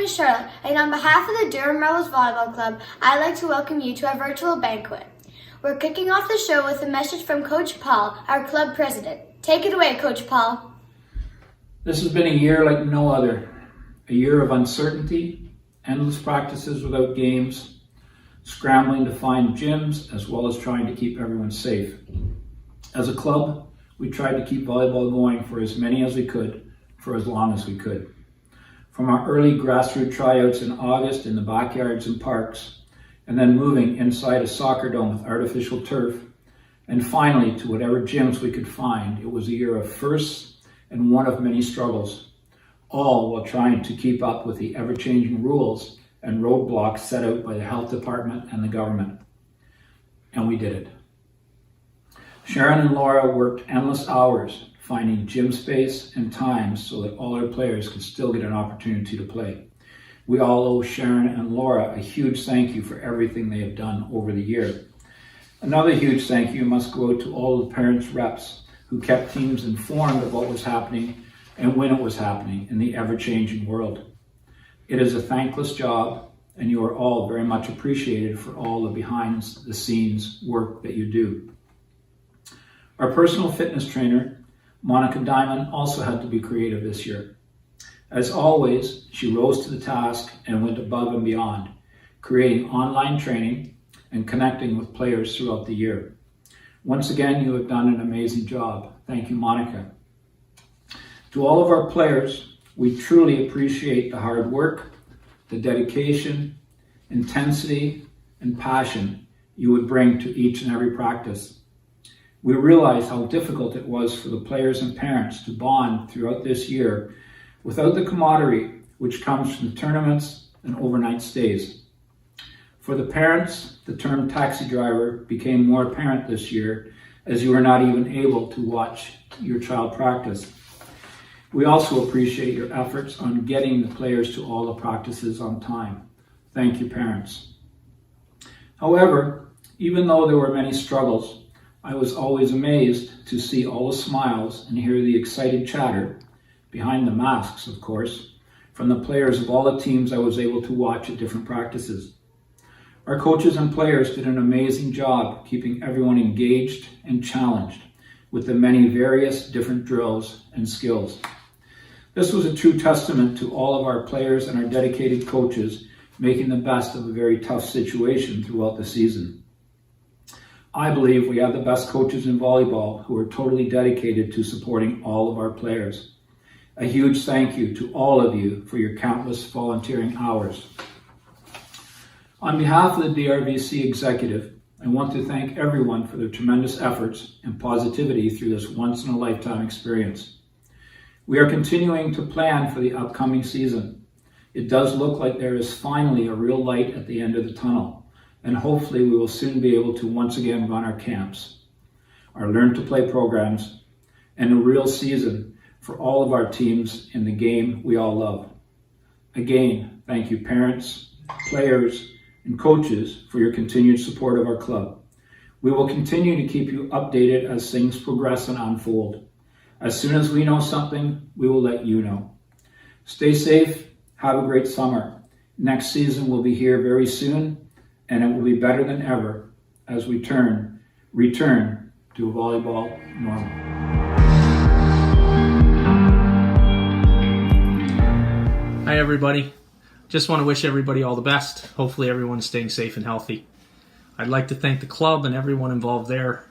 name is Charlotte, and on behalf of the Durham Rebels Volleyball Club, I'd like to welcome you to our virtual banquet. We're kicking off the show with a message from Coach Paul, our club president. Take it away, Coach Paul. This has been a year like no other. A year of uncertainty, endless practices without games, scrambling to find gyms, as well as trying to keep everyone safe. As a club, we tried to keep volleyball going for as many as we could, for as long as we could. From our early grassroots tryouts in August in the backyards and parks, and then moving inside a soccer dome with artificial turf, and finally to whatever gyms we could find, it was a year of firsts and one of many struggles, all while trying to keep up with the ever-changing rules and roadblocks set out by the health department and the government. And we did it. Sharon and Laura worked endless hours finding gym space and times so that all our players could still get an opportunity to play. We all owe Sharon and Laura a huge thank you for everything they have done over the year. Another huge thank you must go out to all the parents' reps who kept teams informed of what was happening and when it was happening in the ever-changing world. It is a thankless job, and you are all very much appreciated for all the behind-the-scenes work that you do. Our personal fitness trainer, Monica Diamond, also had to be creative this year. As always, she rose to the task and went above and beyond, creating online training and connecting with players throughout the year. Once again, you have done an amazing job. Thank you, Monica. To all of our players, we truly appreciate the hard work, the dedication, intensity, and passion you would bring to each and every practice. We realize how difficult it was for the players and parents to bond throughout this year without the camaraderie which comes from the tournaments and overnight stays. For the parents, the term taxi driver became more apparent this year as you were not even able to watch your child practice. We also appreciate your efforts on getting the players to all the practices on time. Thank you, parents. However, even though there were many struggles, I was always amazed to see all the smiles and hear the excited chatter, behind the masks, of course, from the players of all the teams I was able to watch at different practices. Our coaches and players did an amazing job keeping everyone engaged and challenged with the many various different drills and skills. This was a true testament to all of our players and our dedicated coaches making the best of a very tough situation throughout the season. I believe we have the best coaches in volleyball who are totally dedicated to supporting all of our players. A huge thank you to all of you for your countless volunteering hours. On behalf of the DRVC executive, I want to thank everyone for their tremendous efforts and positivity through this once-in-a-lifetime experience. We are continuing to plan for the upcoming season. It does look like there is finally a real light at the end of the tunnel, and hopefully we will soon be able to once again run our camps, our Learn to Play programs, and a real season for all of our teams in the game we all love. Again, thank you parents, players, and coaches for your continued support of our club. We will continue to keep you updated as things progress and unfold. As soon as we know something, we will let you know. Stay safe, have a great summer. Next season will be here very soon, and it will be better than ever as we return to a volleyball normal. Hi everybody. Just want to wish everybody all the best. Hopefully everyone's staying safe and healthy. I'd like to thank the club and everyone involved there.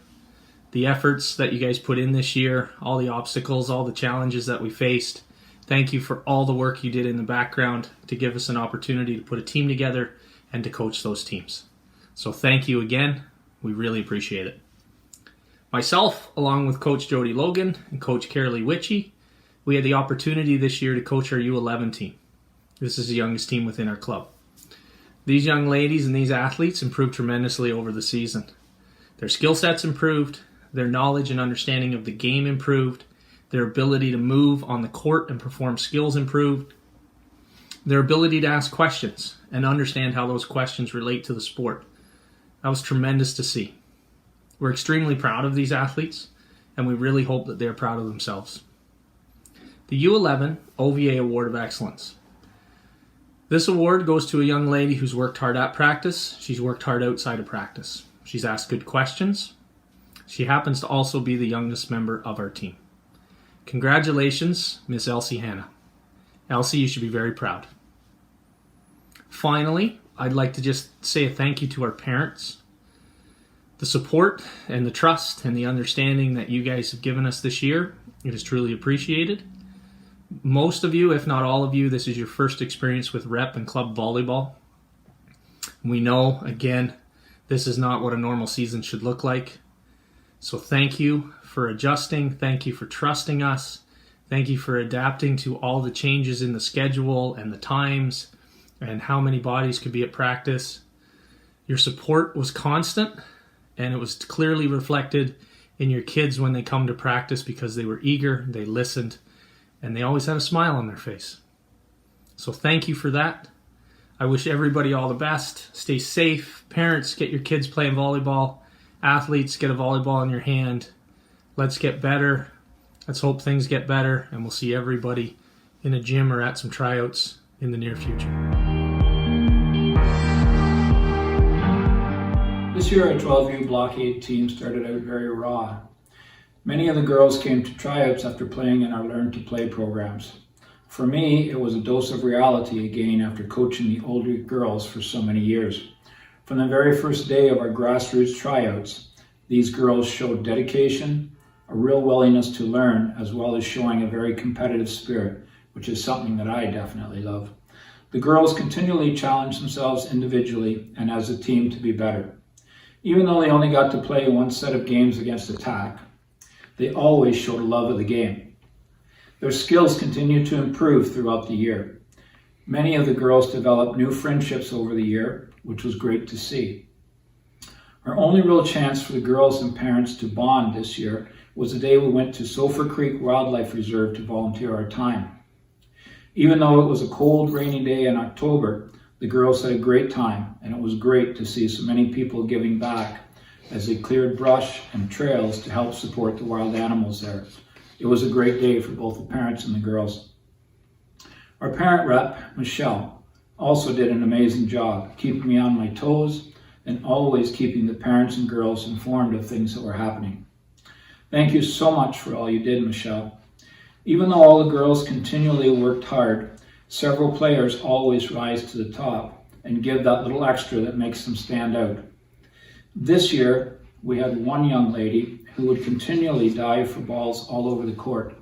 The efforts that you guys put in this year, all the obstacles, all the challenges that we faced. Thank you for all the work you did in the background to give us an opportunity to put a team together and to coach those teams. So thank you again. We really appreciate it. Myself, along with Coach Jody Logan and Coach Carolee Witchie, we had the opportunity this year to coach our U11 team. This is the youngest team within our club. These young ladies and these athletes improved tremendously over the season. Their skill sets improved, their knowledge and understanding of the game improved, their ability to move on the court and perform skills improved, their ability to ask questions and understand how those questions relate to the sport. That was tremendous to see. We're extremely proud of these athletes, and we really hope that they're proud of themselves. The U11 OVA Award of Excellence. This award goes to a young lady who's worked hard at practice. She's worked hard outside of practice. She's asked good questions. She happens to also be the youngest member of our team. Congratulations, Miss Elsie Hanna. Elsie, you should be very proud. Finally, I'd like to just say a thank you to our parents. The support and the trust and the understanding that you guys have given us this year, it is truly appreciated. Most of you, if not all of you, this is your first experience with rep and club volleyball. We know, again, this is not what a normal season should look like. So thank you for adjusting. Thank you for trusting us. Thank you for adapting to all the changes in the schedule and the times and how many bodies could be at practice. Your support was constant, and it was clearly reflected in your kids when they come to practice because they were eager, they listened, and they always had a smile on their face. So thank you for that. I wish everybody all the best. Stay safe. Parents, get your kids playing volleyball. Athletes, get a volleyball in your hand. Let's get better. Let's hope things get better, and we'll see everybody in a gym or at some tryouts in the near future. This year, our 12U Block 8 team started out very raw. Many of the girls came to tryouts after playing in our Learn to Play programs. For me, it was a dose of reality again after coaching the older girls for so many years. From the very first day of our grassroots tryouts, these girls showed dedication, a real willingness to learn, as well as showing a very competitive spirit, which is something that I definitely love. The girls continually challenged themselves individually and as a team to be better. Even though they only got to play one set of games against attack, they always showed a love of the game. Their skills continued to improve throughout the year. Many of the girls developed new friendships over the year, which was great to see. Our only real chance for the girls and parents to bond this year was the day we went to Sulphur Creek Wildlife Reserve to volunteer our time. Even though it was a cold, rainy day in October, the girls had a great time, and it was great to see so many people giving back as they cleared brush and trails to help support the wild animals there. It was a great day for both the parents and the girls. Our parent rep, Michelle, also did an amazing job keeping me on my toes and always keeping the parents and girls informed of things that were happening. Thank you so much for all you did, Michelle. Even though all the girls continually worked hard, several players always rise to the top and give that little extra that makes them stand out. This year, we had one young lady who would continually dive for balls all over the court,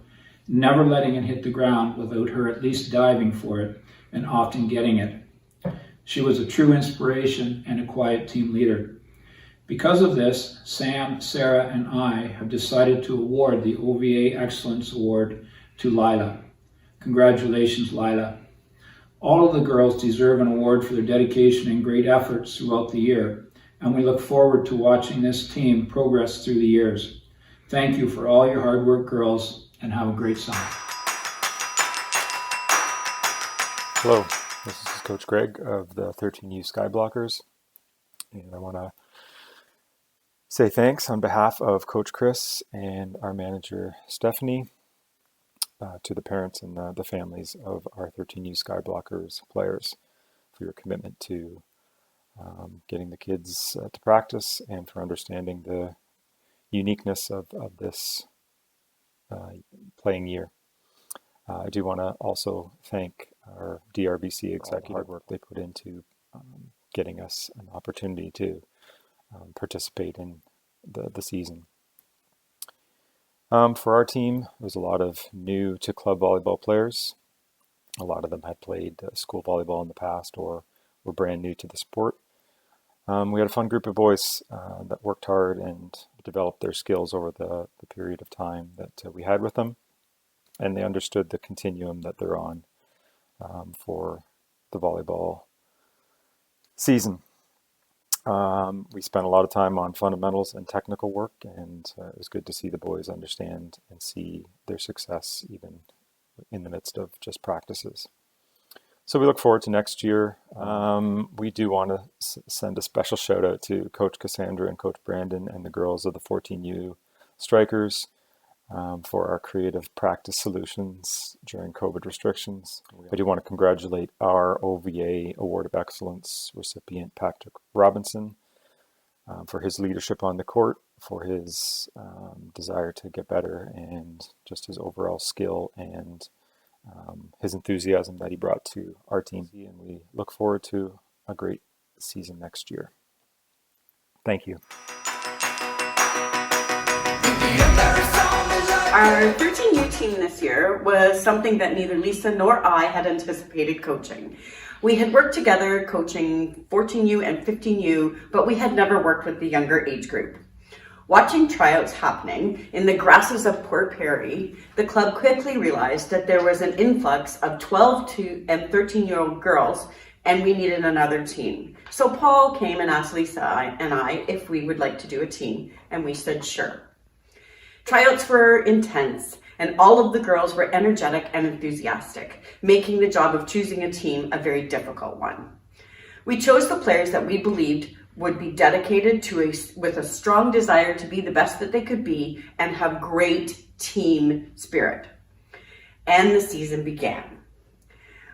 never letting it hit the ground without her at least diving for it and often getting it. She was a true inspiration and a quiet team leader. Because of this, Sam, Sarah, and I have decided to award the OVA Excellence Award to Lila. Congratulations, Lila. All of the girls deserve an award for their dedication and great efforts throughout the year, and we look forward to watching this team progress through the years. Thank you for all your hard work, girls, and have a great summer. Hello, this is Coach Greg of the 13U Skyblockers, and I want to say thanks on behalf of Coach Chris and our manager Stephanie to the parents and the families of our 13U Skyblockers players for your commitment to getting the kids to practice and for understanding the uniqueness of this playing year. I do want to also thank our DRVC executive hard work they put into getting us an opportunity to participate in the season. For our team, there was a lot of new to club volleyball players. A lot of them had played school volleyball in the past or were brand new to the sport. We had a fun group of boys that worked hard and developed their skills over the period of time that we had with them, and they understood the continuum that they're on for the volleyball season. We spent a lot of time on fundamentals and technical work, and it was good to see the boys understand and see their success even in the midst of just practices. So we look forward to next year. We do want to send a special shout out to Coach Cassandra and Coach Brandon and the girls of the 14U Strikers. for our creative practice solutions during COVID restrictions. I do want to congratulate our OVA Award of Excellence recipient, Patrick Robinson, for his leadership on the court, for his desire to get better, and just his overall skill and his enthusiasm that he brought to our team. And we look forward to a great season next year. Thank you. Our 13U team this year was something that neither Lisa nor I had anticipated coaching. We had worked together coaching 14U and 15U, but we had never worked with the younger age group. Watching tryouts happening in the grasses of Port Perry, the club quickly realized that there was an influx of 12 and 13-year-old girls, and we needed another team. So Paul came and asked Lisa and I if we would like to do a team, and we said sure. Tryouts were intense, and all of the girls were energetic and enthusiastic, making the job of choosing a team a very difficult one. We chose the players that we believed would be dedicated with a strong desire to be the best that they could be and have great team spirit. And the season began.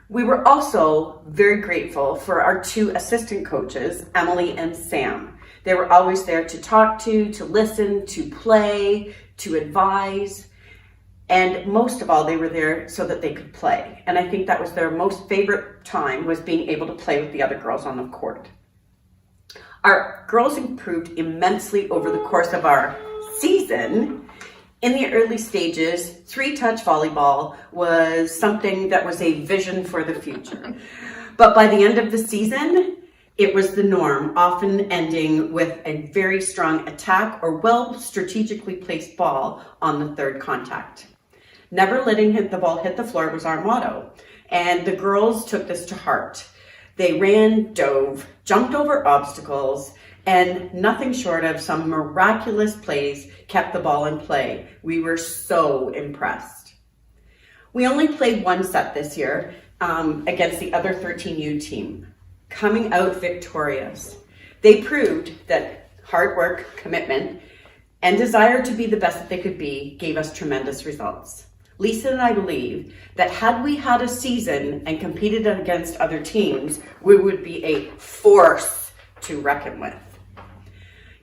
We were also very grateful for our two assistant coaches, Emily and Sam. They were always there to talk to listen, to play, to advise, and most of all, they were there so that they could play. And I think that was their most favorite time, was being able to play with the other girls on the court. Our girls improved immensely over the course of our season. In the early stages, 3-touch volleyball was something that was a vision for the future. But by the end of the season, it was the norm, often ending with a very strong attack or well strategically placed ball on the third contact. Never letting the ball hit the floor was our motto, and the girls took this to heart. They ran, dove, jumped over obstacles, and nothing short of some miraculous plays kept the ball in play. We were so impressed. We only played one set this year against the other 13U team, coming out victorious. They proved that hard work, commitment, and desire to be the best that they could be gave us tremendous results. Lisa and I believe that had we had a season and competed against other teams, we would be a force to reckon with.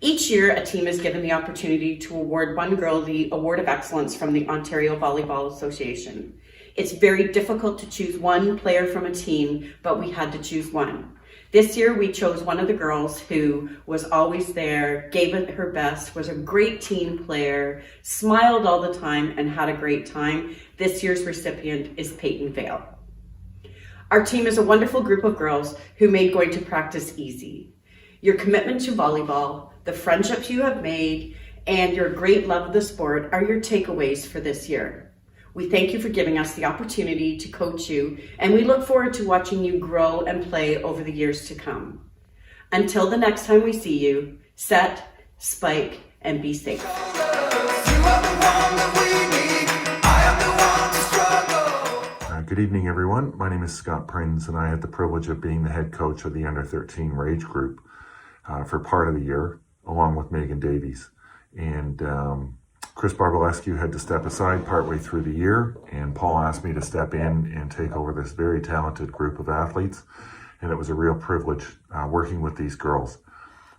Each year, a team is given the opportunity to award one girl the Award of Excellence from the Ontario Volleyball Association. It's very difficult to choose one player from a team, but we had to choose one. This year, we chose one of the girls who was always there, gave it her best, was a great team player, smiled all the time, and had a great time. This year's recipient is Payton Vale. Our team is a wonderful group of girls who made going to practice easy. Your commitment to volleyball, the friendships you have made, and your great love of the sport are your takeaways for this year. We thank you for giving us the opportunity to coach you, and we look forward to watching you grow and play over the years to come. Until the next time we see you, set, spike, and be safe. Good evening, everyone. My name is Scott Prinz, and I had the privilege of being the head coach of the Under-13 Rage Group for part of the year, along with Megan Davies. And Chris Barbalescu had to step aside partway through the year, and Paul asked me to step in and take over this very talented group of athletes, and it was a real privilege working with these girls.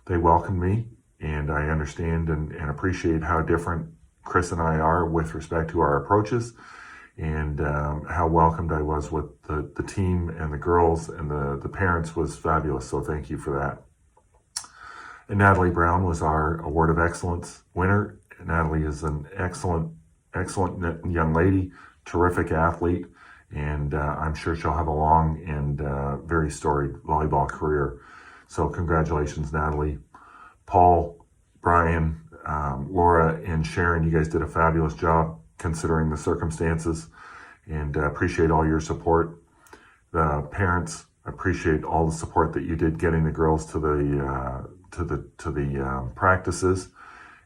They welcomed me, and I understand and appreciate how different Chris and I are with respect to our approaches, and how welcomed I was with the team and the girls, and the parents was fabulous, so thank you for that. And Natalie Brown was our Award of Excellence winner. Natalie is an excellent young lady, terrific athlete, and I'm sure she'll have a long and very storied volleyball career. So congratulations, Natalie. Paul, Brian, Laura, and Sharon, you guys did a fabulous job considering the circumstances, and appreciate all your support. The parents appreciate all the support that you did getting the girls to the practices.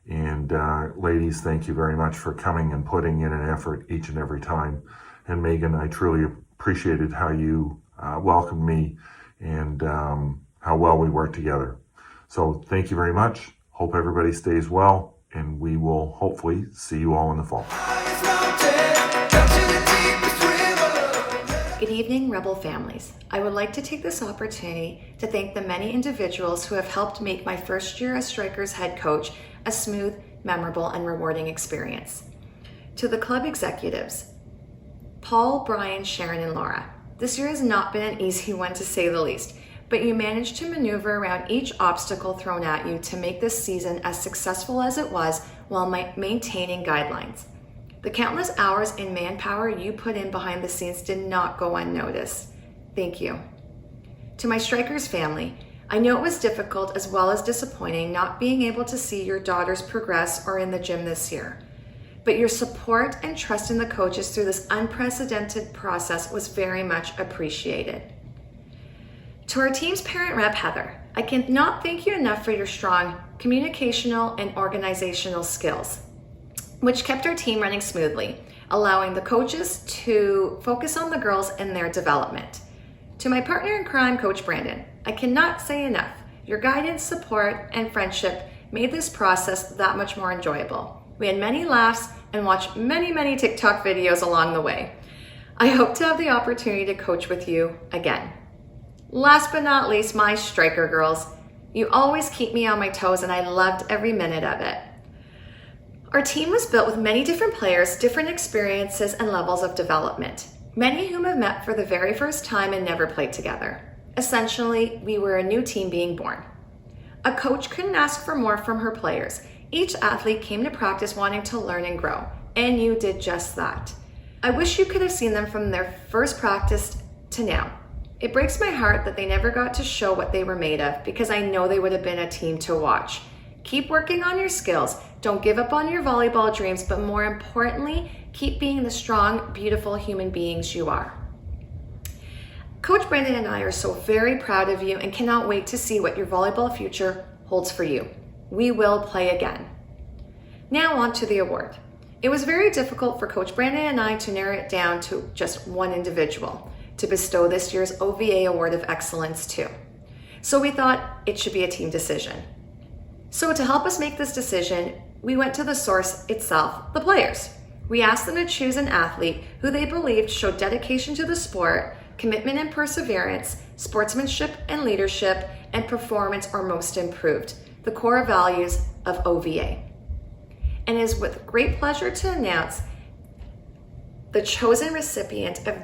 And ladies, thank you very much for coming and putting in an effort each and every time. And Megan, I truly appreciated how you welcomed me and how well we worked together. So thank you very much. Hope everybody stays well, and we will hopefully see you all in the fall. Good evening, Rebel families. I would like to take this opportunity to thank the many individuals who have helped make my first year as Strikers head coach a smooth, memorable, and rewarding experience. To the club executives, Paul, Brian, Sharon, and Laura, this year has not been an easy one to say the least, but you managed to maneuver around each obstacle thrown at you to make this season as successful as it was while maintaining guidelines. The countless hours and manpower you put in behind the scenes did not go unnoticed. Thank you. To my Strikers family, I know it was difficult as well as disappointing not being able to see your daughters progress or in the gym this year. But your support and trust in the coaches through this unprecedented process was very much appreciated. To our team's parent rep, Heather, I cannot thank you enough for your strong communicational and organizational skills, which kept our team running smoothly, allowing the coaches to focus on the girls and their development. To my partner in crime, Coach Brandon, I cannot say enough. Your guidance, support, and friendship made this process that much more enjoyable. We had many laughs and watched many TikTok videos along the way. I hope to have the opportunity to coach with you again. Last but not least, my Striker girls. You always keep me on my toes and I loved every minute of it. Our team was built with many different players, different experiences and levels of development, many whom have met for the very first time and never played together. Essentially, we were a new team being born. A coach couldn't ask for more from her players. Each athlete came to practice wanting to learn and grow, and you did just that. I wish you could have seen them from their first practice to now. It breaks my heart that they never got to show what they were made of because I know they would have been a team to watch. Keep working on your skills. Don't give up on your volleyball dreams, but more importantly, keep being the strong, beautiful human beings you are. Coach Brandon and I are so very proud of you and cannot wait to see what your volleyball future holds for you. We will play again. Now on to the award. It was very difficult for Coach Brandon and I to narrow it down to just one individual to bestow this year's OVA Award of Excellence to. So we thought it should be a team decision. So to help us make this decision, we went to the source itself, the players. We asked them to choose an athlete who they believed showed dedication to the sport, commitment and perseverance, sportsmanship and leadership, and performance are most improved, the core values of OVA. And it is with great pleasure to announce the chosen recipient of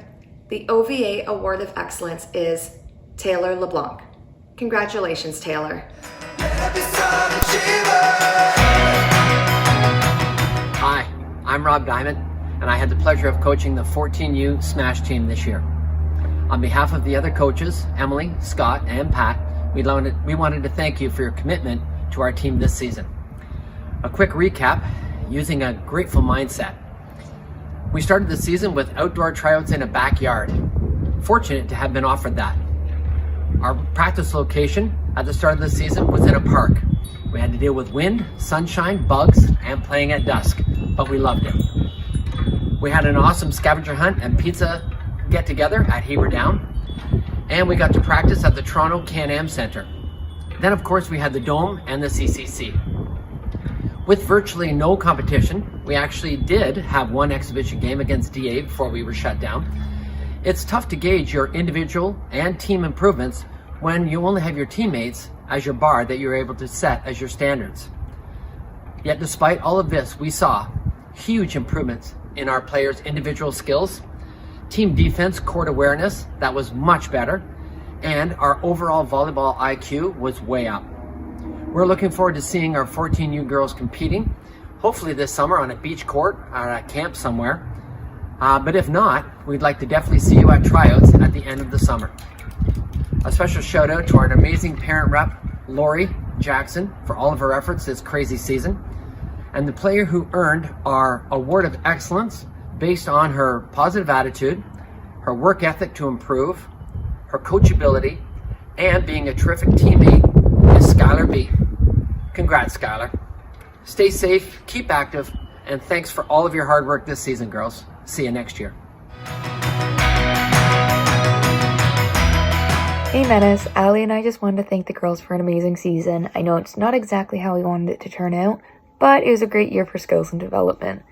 the OVA Award of Excellence is Taylor LeBlanc. Congratulations, Taylor. Hi, I'm Rob Diamond, and I had the pleasure of coaching the 14U Smash team this year. On behalf of the other coaches, Emily, Scott, and Pat, we wanted to thank you for your commitment to our team this season. A quick recap, using a grateful mindset. We started the season with outdoor tryouts in a backyard. Fortunate to have been offered that. Our practice location at the start of the season was in a park. We had to deal with wind, sunshine, bugs, and playing at dusk, but we loved it. We had an awesome scavenger hunt and pizza get together at Heber Down, and we got to practice at the Toronto Can-Am Centre. Then of course we had the Dome and the CCC. With virtually no competition, we actually did have one exhibition game against DA before we were shut down. It's tough to gauge your individual and team improvements when you only have your teammates as your bar that you're able to set as your standards. Yet despite all of this, we saw huge improvements in our players' individual skills, team defense, court awareness, that was much better, and our overall volleyball IQ was way up. We're looking forward to seeing our 14U girls competing, hopefully this summer on a beach court or at a camp somewhere. But if not, we'd like to definitely see you at tryouts at the end of the summer. A special shout out to our amazing parent rep, Lori Jackson, for all of her efforts this crazy season, and the player who earned our Award of Excellence based on her positive attitude, her work ethic to improve, her coachability, and being a terrific teammate is Skylar B. Congrats, Skylar. Stay safe, keep active, and thanks for all of your hard work this season, girls. See you next year. Hey Menace, Allie and I just wanted to thank the girls for an amazing season. I know it's not exactly how we wanted it to turn out, but it was a great year for skills and development.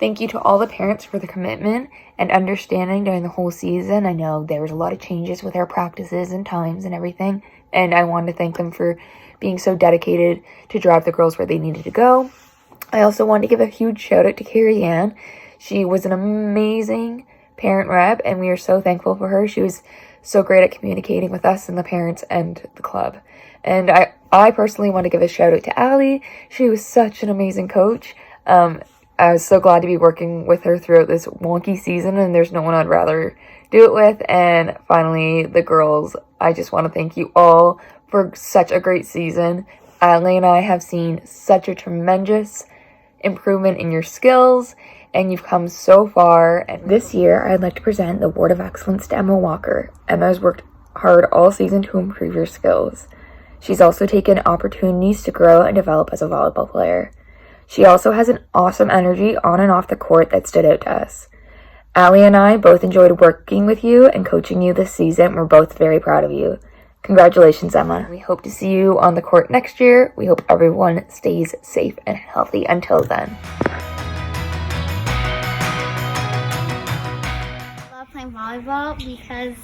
Thank you to all the parents for the commitment and understanding during the whole season. I know there was a lot of changes with our practices and times and everything, and I wanted to thank them for being so dedicated to drive the girls where they needed to go. I also wanted to give a huge shout out to Carrie Ann. She was an amazing parent rep, and we are so thankful for her. She was so great at communicating with us and the parents and the club. And I personally want to give a shout out to Allie. She was such an amazing coach. I was so glad to be working with her throughout this wonky season, and there's no one I'd rather do it with. And finally, the girls, I just want to thank you all for such a great season. Allie and I have seen such a tremendous improvement in your skills, and you've come so far. And this year, I'd like to present the Award of Excellence to Emma Walker. Emma has worked hard all season to improve your skills. She's also taken opportunities to grow and develop as a volleyball player. She also has an awesome energy on and off the court that stood out to us. Allie and I both enjoyed working with you and coaching you this season. We're both very proud of you. Congratulations, Emma. We hope to see you on the court next year. We hope everyone stays safe and healthy until then. I love playing volleyball because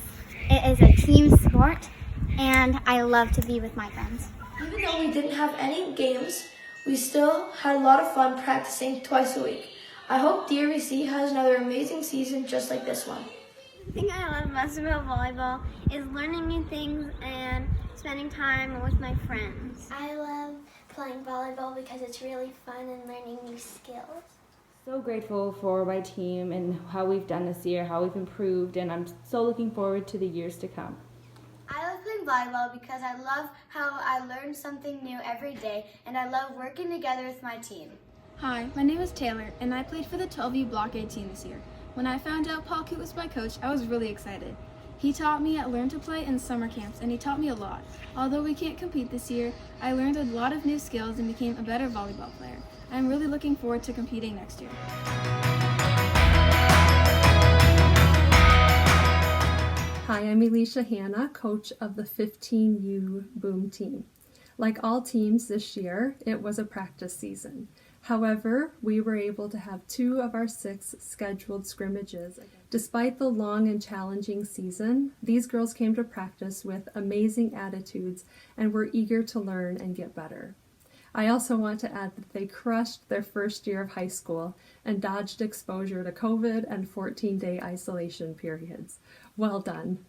it is a team sport, and I love to be with my friends. Even though we didn't have any games, we still had a lot of fun practicing twice a week. I hope DRVC has another amazing season just like this one. The thing I love most about volleyball is learning new things and spending time with my friends. I love playing volleyball because it's really fun and learning new skills. So grateful for my team and how we've done this year, how we've improved, and I'm so looking forward to the years to come. I love playing volleyball because I love how I learn something new every day, and I love working together with my team. Hi, my name is Taylor, and I played for the 12U Block 18 this year. When I found out Paul Coote was my coach, I was really excited. He taught me at Learn to Play and summer camps, and he taught me a lot. Although we can't compete this year, I learned a lot of new skills and became a better volleyball player. I'm really looking forward to competing next year. Hi, I'm Elisha Hanna, coach of the 15U Boom team. Like all teams this year, it was a practice season. However, we were able to have 2 of our 6 scheduled scrimmages. Despite the long and challenging season, these girls came to practice with amazing attitudes and were eager to learn and get better. I also want to add that they crushed their first year of high school and dodged exposure to COVID and 14-day isolation periods. Well done.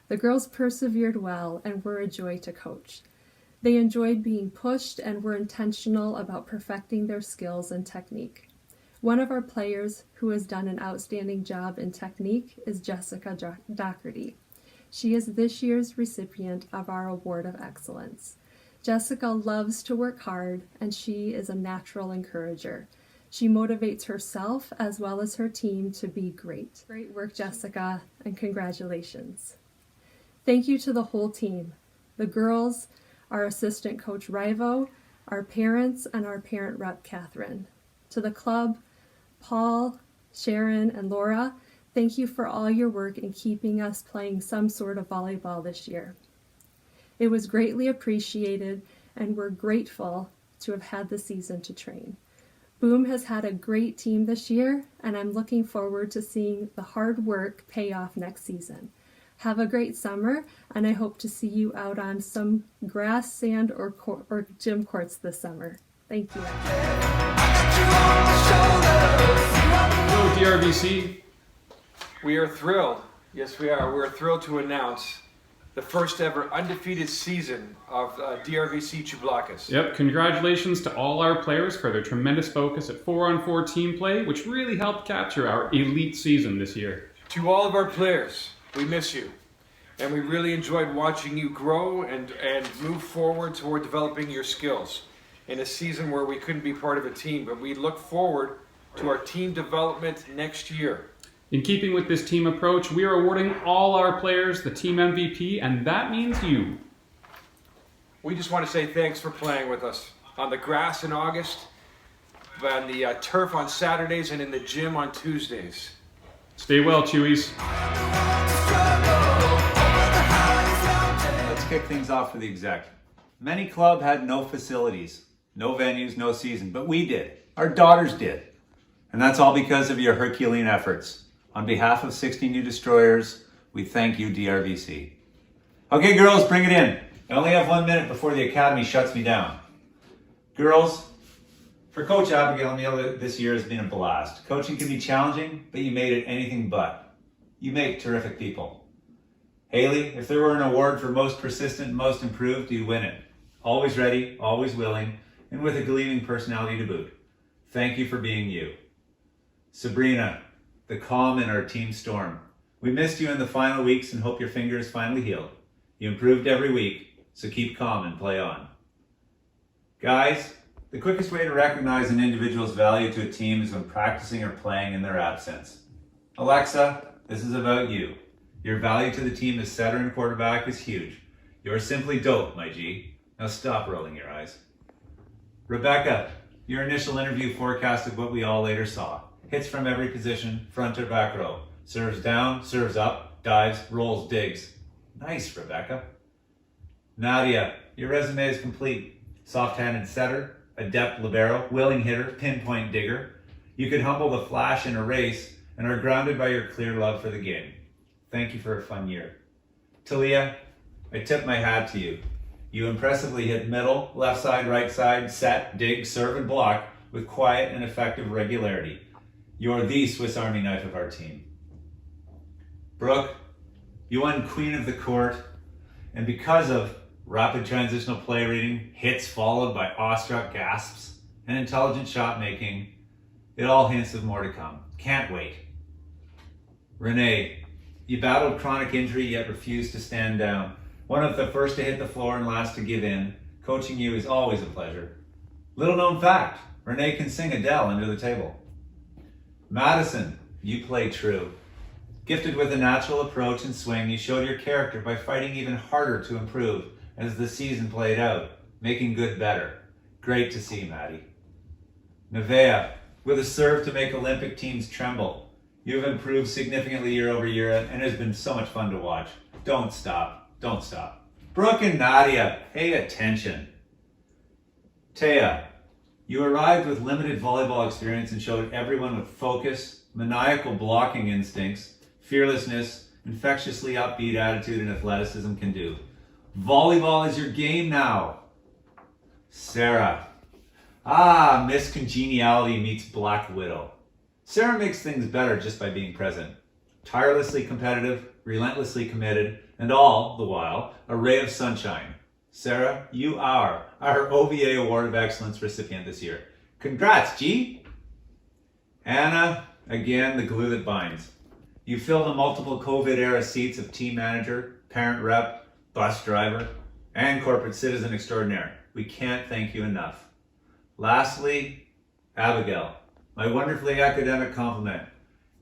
The girls persevered well and were a joy to coach. They enjoyed being pushed and were intentional about perfecting their skills and technique. One of our players who has done an outstanding job in technique is Jessica Dougherty. She is this year's recipient of our Award of Excellence. Jessica loves to work hard, and she is a natural encourager. She motivates herself as well as her team to be great. Great work, Jessica, and congratulations. Thank you to the whole team, the girls, our assistant coach Rivo, our parents, and our parent rep Catherine. To the club, Paul, Sharon, and Laura, thank you for all your work in keeping us playing some sort of volleyball this year. It was greatly appreciated, and we're grateful to have had the season to train. Boom has had a great team this year, and I'm looking forward to seeing the hard work pay off next season. Have a great summer, and I hope to see you out on some grass, sand, or gym courts this summer. Thank you. Hello, DRVC. We are thrilled. Yes, we are. We're thrilled to announce the first ever undefeated season of DRVC Chublakas. Yep, congratulations to all our players for their tremendous focus at 4-on-4 team play, which really helped capture our elite season this year. To all of our players, we miss you. And we really enjoyed watching you grow and move forward toward developing your skills in a season where we couldn't be part of a team, but we look forward to our team development next year. In keeping with this team approach, we are awarding all our players the team MVP, and that means you. We just want to say thanks for playing with us on the grass in August, on the turf on Saturdays, and in the gym on Tuesdays. Stay well, Chewies. Let's kick things off with the exec. Many club had no facilities. No venues, no season, but we did. Our daughters did. And that's all because of your Herculean efforts. On behalf of 16U Destroyers, we thank you, DRVC. Okay, girls, bring it in. I only have 1 minute before the academy shuts me down. Girls, for Coach Abigail and Neil, this year has been a blast. Coaching can be challenging, but you made it anything but. You make terrific people. Haley, if there were an award for most persistent and most improved, you'd win it. Always ready, always willing, and with a gleaming personality to boot. Thank you for being you. Sabrina, the calm in our team storm. We missed you in the final weeks and hope your finger is finally healed. You improved every week, so keep calm and play on. Guys, the quickest way to recognize an individual's value to a team is when practicing or playing in their absence. Alexa, this is about you. Your value to the team as setter and quarterback is huge. You're simply dope, my G. Now stop rolling your eyes. Rebecca, your initial interview forecasted what we all later saw. Hits from every position, front or back row. Serves down, serves up, dives, rolls, digs. Nice, Rebecca. Nadia, your resume is complete. Soft-handed setter, adept libero, willing hitter, pinpoint digger. You could humble the flash in a race and are grounded by your clear love for the game. Thank you for a fun year. Talia, I tip my hat to you. You impressively hit middle, left side, right side, set, dig, serve, and block with quiet and effective regularity. You're the Swiss Army knife of our team. Brooke, you won Queen of the Court, and because of rapid transitional play reading, hits followed by awestruck gasps, and intelligent shot making, it all hints of more to come. Can't wait. Renee, you battled chronic injury yet refused to stand down. One of the first to hit the floor and last to give in. Coaching you is always a pleasure. Little known fact, Renee can sing Adele under the table. Madison, you play true. Gifted with a natural approach and swing, you showed your character by fighting even harder to improve as the season played out, making good better. Great to see, Maddie. Nevaeh, with a serve to make Olympic teams tremble. You have improved significantly year over year and it has been so much fun to watch. Don't stop, don't stop. Brooke and Nadia, pay attention. Taya, you arrived with limited volleyball experience and showed everyone with focus, maniacal blocking instincts, fearlessness, infectiously upbeat attitude and athleticism can do. Volleyball is your game now. Sarah. Miss Congeniality meets Black Widow. Sarah makes things better just by being present. Tirelessly competitive, relentlessly committed, and all the while, a ray of sunshine. Sarah, you are our OVA Award of Excellence recipient this year. Congrats, G! Anna, again, the glue that binds. You fill the multiple COVID-era seats of team manager, parent rep, bus driver, and corporate citizen extraordinaire. We can't thank you enough. Lastly, Abigail, my wonderfully academic compliment.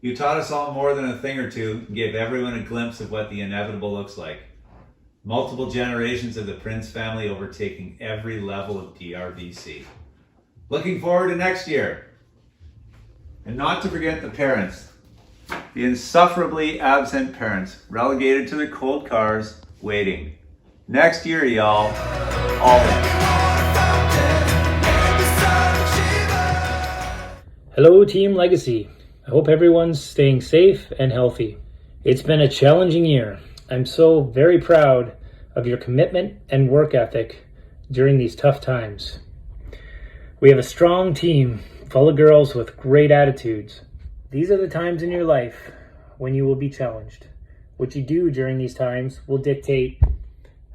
You taught us all more than a thing or two and gave everyone a glimpse of what the inevitable looks like. Multiple generations of the Prince family overtaking every level of DRVC. Looking forward to next year. And not to forget the parents, the insufferably absent parents relegated to their cold cars waiting. Next year, y'all, all in. Hello, Team Legacy. I hope everyone's staying safe and healthy. It's been a challenging year. I'm so very proud of your commitment and work ethic during these tough times. We have a strong team full of girls with great attitudes. These are the times in your life when you will be challenged. What you do during these times will dictate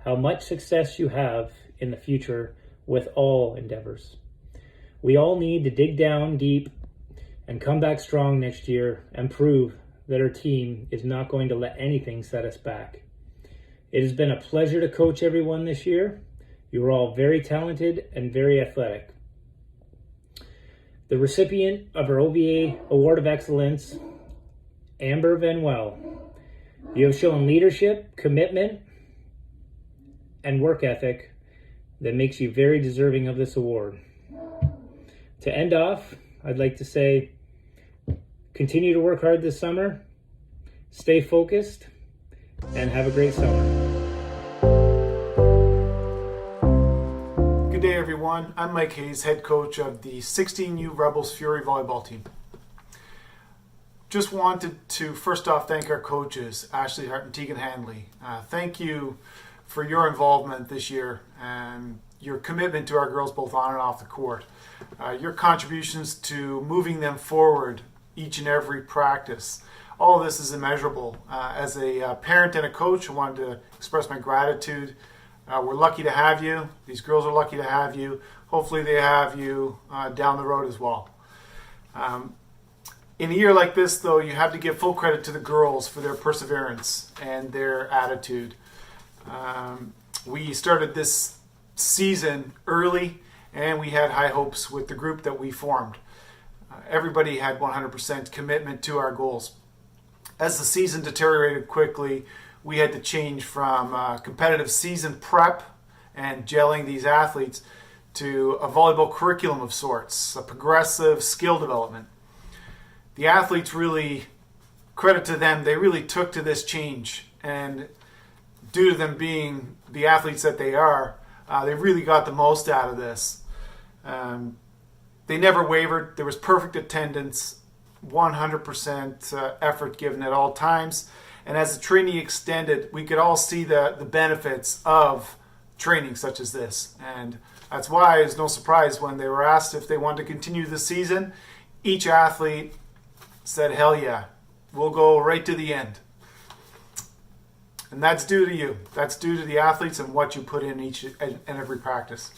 how much success you have in the future with all endeavors. We all need to dig down deep and come back strong next year and prove that our team is not going to let anything set us back. It has been a pleasure to coach everyone this year. You are all very talented and very athletic. The recipient of our OVA Award of Excellence, Amber Van Well. You have shown leadership, commitment, and work ethic that makes you very deserving of this award. To end off, I'd like to say, continue to work hard this summer, stay focused, and have a great summer. Good day, everyone. everyone. I'm Mike Hayes, head coach of the 16U Rebels Fury volleyball team. Just wanted to first off thank our coaches, Ashley Hart and Tegan Hanley. Thank you for your involvement this year and your commitment to our girls both on and off the court. Your contributions to moving them forward each and every practice. All of this is immeasurable. As a parent and a coach, I wanted to express my gratitude. We're lucky to have you. These girls are lucky to have you. Hopefully they have you down the road as well. In a year like this, though, you have to give full credit to the girls for their perseverance and their attitude. We started this season early, and we had high hopes with the group that we formed. Everybody had 100% commitment to our goals. As the season deteriorated quickly, we had to change from competitive season prep and gelling these athletes to a volleyball curriculum of sorts, a progressive skill development. The athletes really, credit to them, they really took to this change, and due to them being the athletes that they are, they really got the most out of this. They never wavered. There was perfect attendance, 100% effort given at all times. And as the training extended, we could all see the benefits of training such as this. And that's why it's no surprise when they were asked if they wanted to continue the season, each athlete said, hell yeah, we'll go right to the end. And that's due to you. That's due to the athletes and what you put in each and every practice.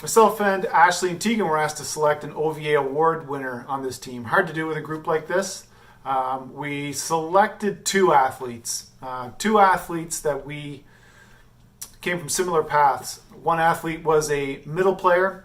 Myself and Ashley and Tegan were asked to select an OVA award winner on this team. Hard to do with a group like this. We selected two athletes that we came from similar paths. One athlete was a middle player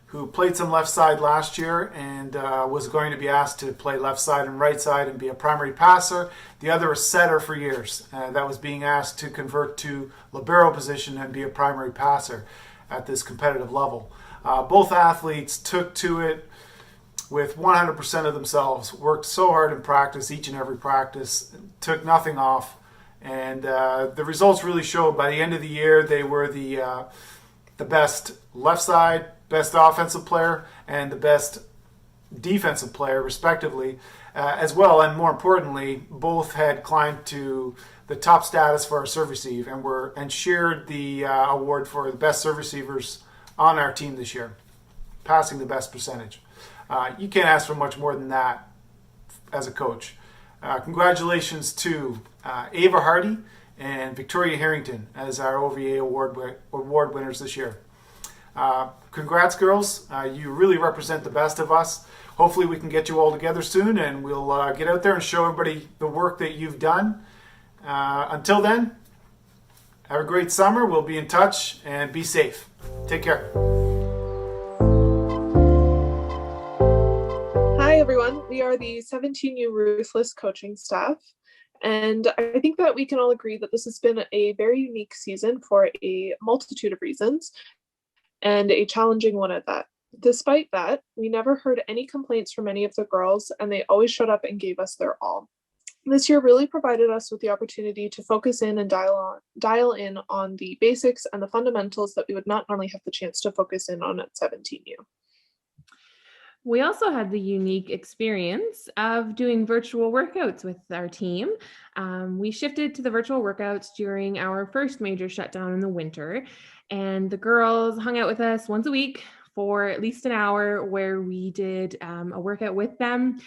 who played some left side last year and was going to be asked to play left side and right side and be a primary passer. The other a setter for years that was being asked to convert to libero position and be a primary passer at this competitive level. Both athletes took to it with 100% of themselves, worked so hard in practice, each and every practice, took nothing off, and the results really showed. By the end of the year, they were the best left side, best offensive player, and the best defensive player, respectively, as well. And more importantly, both had climbed to the top status for our serve receive and shared the award for the best serve receivers on our team this year, passing the best percentage. You can't ask for much more than that as a coach. Congratulations to Ava Hardy and Victoria Harrington as our OVA award winners this year. Congrats, girls. You really represent the best of us. Hopefully we can get you all together soon, and we'll get out there and show everybody the work that you've done. Until then, have a great summer. We'll be in touch, and be safe. Take care. Hi everyone, we are the 17U Ruthless coaching staff, and I think that we can all agree that this has been a very unique season for a multitude of reasons, and a challenging one at that. Despite that, we never heard any complaints from any of the girls, and they always showed up and gave us their all. This year really provided us with the opportunity to focus in and dial in on the basics and the fundamentals that we would not normally have the chance to focus in on at 17U. We also had the unique experience of doing virtual workouts with our team. We shifted to the virtual workouts during our first major shutdown in the winter, and the girls hung out with us once a week for at least an hour where we did a workout with them.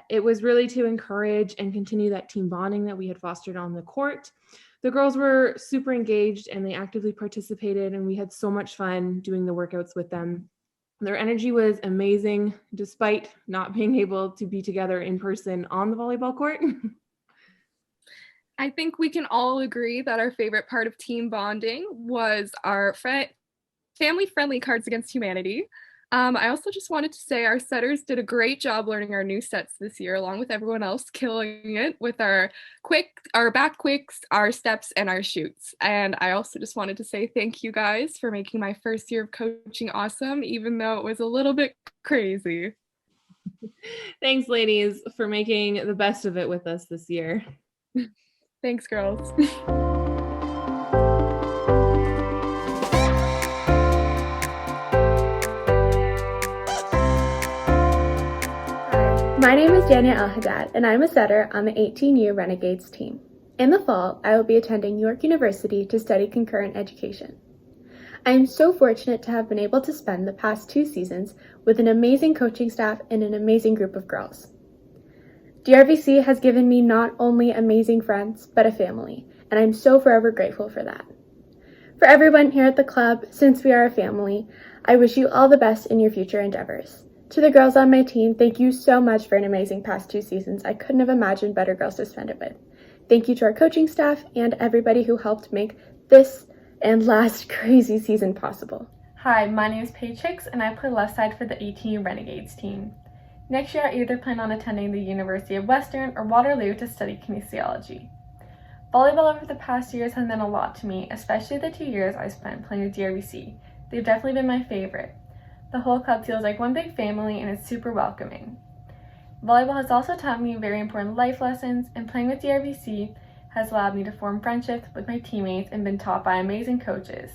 It was really to encourage and continue that team bonding that we had fostered on the court. The girls were super engaged and they actively participated, and we had so much fun doing the workouts with them. Their energy was amazing, despite not being able to be together in person on the volleyball court. I think we can all agree that our favorite part of team bonding was our family-friendly Cards Against Humanity. I also just wanted to say our setters did a great job learning our new sets this year, along with everyone else killing it with our back quicks, our steps, and our shoots. And I also just wanted to say thank you guys for making my first year of coaching awesome, even though it was a little bit crazy. Thanks, ladies, for making the best of it with us this year. Thanks, girls. Dania Al-Haddad, and I'm a setter on the 18U Renegades team. In the fall, I will be attending York University to study concurrent education. I am so fortunate to have been able to spend the past 2 seasons with an amazing coaching staff and an amazing group of girls. DRVC has given me not only amazing friends, but a family, and I'm so forever grateful for that. For everyone here at the club, since we are a family, I wish you all the best in your future endeavors. To the girls on my team, thank you so much for an amazing past 2 seasons. I couldn't have imagined better girls to spend it with. Thank you to our coaching staff and everybody who helped make this and last crazy season possible. Hi, my name is Paychix and I play left side for the 18U Renegades team. Next year I either plan on attending the University of Western or Waterloo to study kinesiology. Volleyball over the past years has meant a lot to me, especially the 2 years I spent playing with DRVC. They've definitely been my favorite. The whole club feels like one big family and it's super welcoming. Volleyball has also taught me very important life lessons, and playing with DRVC has allowed me to form friendships with my teammates and been taught by amazing coaches.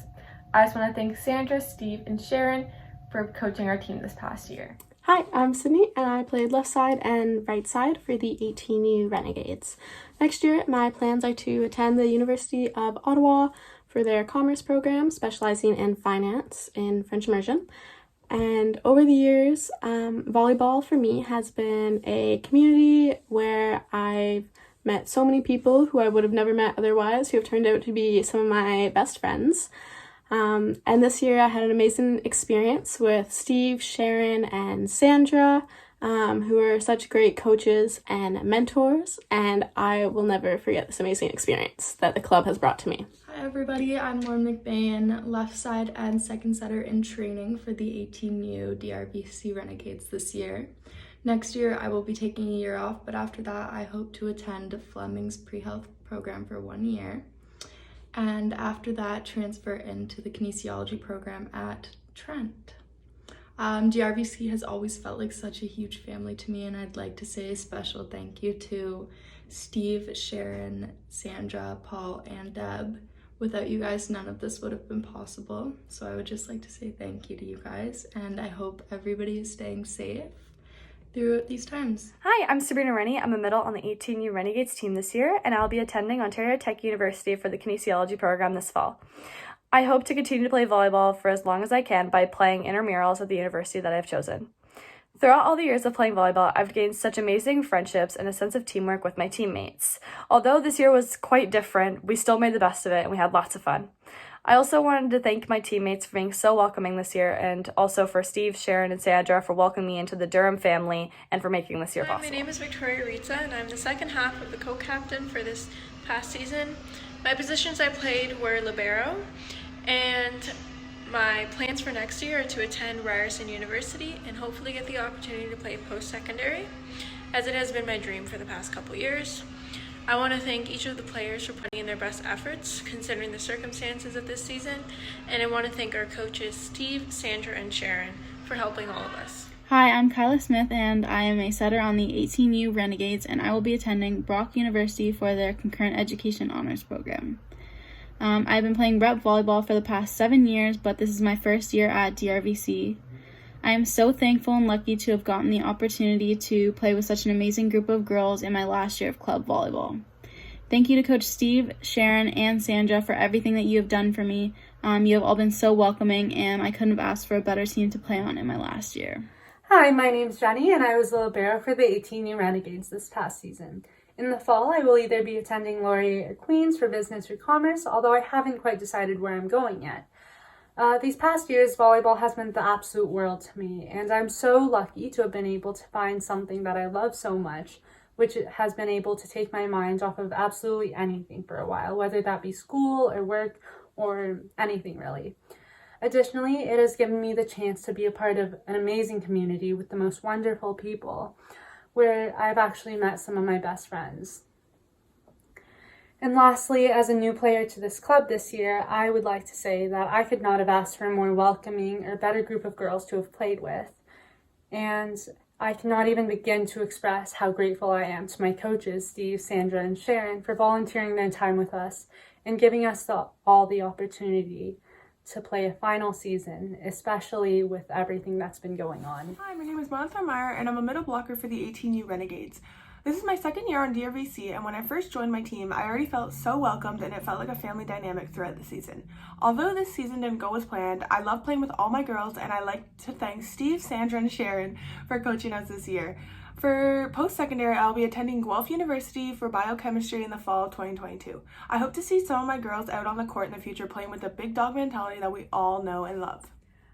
I just want to thank Sandra, Steve, and Sharon for coaching our team this past year. Hi, I'm Sydney and I played left side and right side for the 18U Renegades. Next year, my plans are to attend the University of Ottawa for their commerce program, specializing in finance and French immersion. And over the years, volleyball for me has been a community where I've met so many people who I would have never met otherwise, who have turned out to be some of my best friends. And this year I had an amazing experience with Steve, Sharon, and Sandra, who are such great coaches and mentors, and I will never forget this amazing experience that the club has brought to me. Hi everybody, I'm Lauren Mcbain, left side and second setter in training for the 18U DRVC Renegades this year. Next year I will be taking a year off, but after that I hope to attend Fleming's pre-health program for 1 year. And after that transfer into the kinesiology program at Trent. DRVC has always felt like such a huge family to me, and I'd like to say a special thank you to Steve, Sharon, Sandra, Paul, and Deb. Without you guys, none of this would have been possible. So I would just like to say thank you to you guys, and I hope everybody is staying safe throughout these times. Hi, I'm Sabrina Rennie. I'm a middle on the 18U Renegades team this year, and I'll be attending Ontario Tech University for the kinesiology program this fall. I hope to continue to play volleyball for as long as I can by playing intramurals at the university that I've chosen. Throughout all the years of playing volleyball, I've gained such amazing friendships and a sense of teamwork with my teammates. Although this year was quite different, we still made the best of it and we had lots of fun. I also wanted to thank my teammates for being so welcoming this year, and also for Steve, Sharon, and Sandra for welcoming me into the Durham family and for making this year possible. My name is Victoria Ariza, and I'm the second half of the co-captain for this past season. My positions I played were libero, and my plans for next year are to attend Ryerson University and hopefully get the opportunity to play post-secondary, as it has been my dream for the past couple years. I want to thank each of the players for putting in their best efforts, considering the circumstances of this season, and I want to thank our coaches Steve, Sandra, and Sharon for helping all of us. Hi, I'm Kyla Smith, and I am a setter on the 18U Renegades, and I will be attending Brock University for their Concurrent Education Honors Program. I've been playing rep volleyball for the past 7 years, but this is my first year at DRVC. I am so thankful and lucky to have gotten the opportunity to play with such an amazing group of girls in my last year of club volleyball. Thank you to Coach Steve, Sharon, and Sandra for everything that you have done for me. You have all been so welcoming, and I couldn't have asked for a better team to play on in my last year. Hi, my name's Jenny, and I was the libero for the 18U Renegades this past season. In the fall, I will either be attending Laurier or Queen's for business or commerce, although I haven't quite decided where I'm going yet. These past years, volleyball has meant the absolute world to me, and I'm so lucky to have been able to find something that I love so much, which has been able to take my mind off of absolutely anything for a while, whether that be school or work or anything really. Additionally, it has given me the chance to be a part of an amazing community with the most wonderful people, where I've actually met some of my best friends. And lastly, as a new player to this club this year, I would like to say that I could not have asked for a more welcoming or better group of girls to have played with. And I cannot even begin to express how grateful I am to my coaches, Steve, Sandra, and Sharon, for volunteering their time with us and giving us all the opportunity to play a final season, especially with everything that's been going on. Hi, my name is Meyer, and I'm a middle blocker for the 18U Renegades. This is my second year on DRVC, and when I first joined my team, I already felt so welcomed and it felt like a family dynamic throughout the season. Although this season didn't go as planned, I love playing with all my girls, and I'd like to thank Steve, Sandra, and Sharon for coaching us this year. For post-secondary, I'll be attending Guelph University for biochemistry in the fall of 2022. I hope to see some of my girls out on the court in the future playing with the big dog mentality that we all know and love.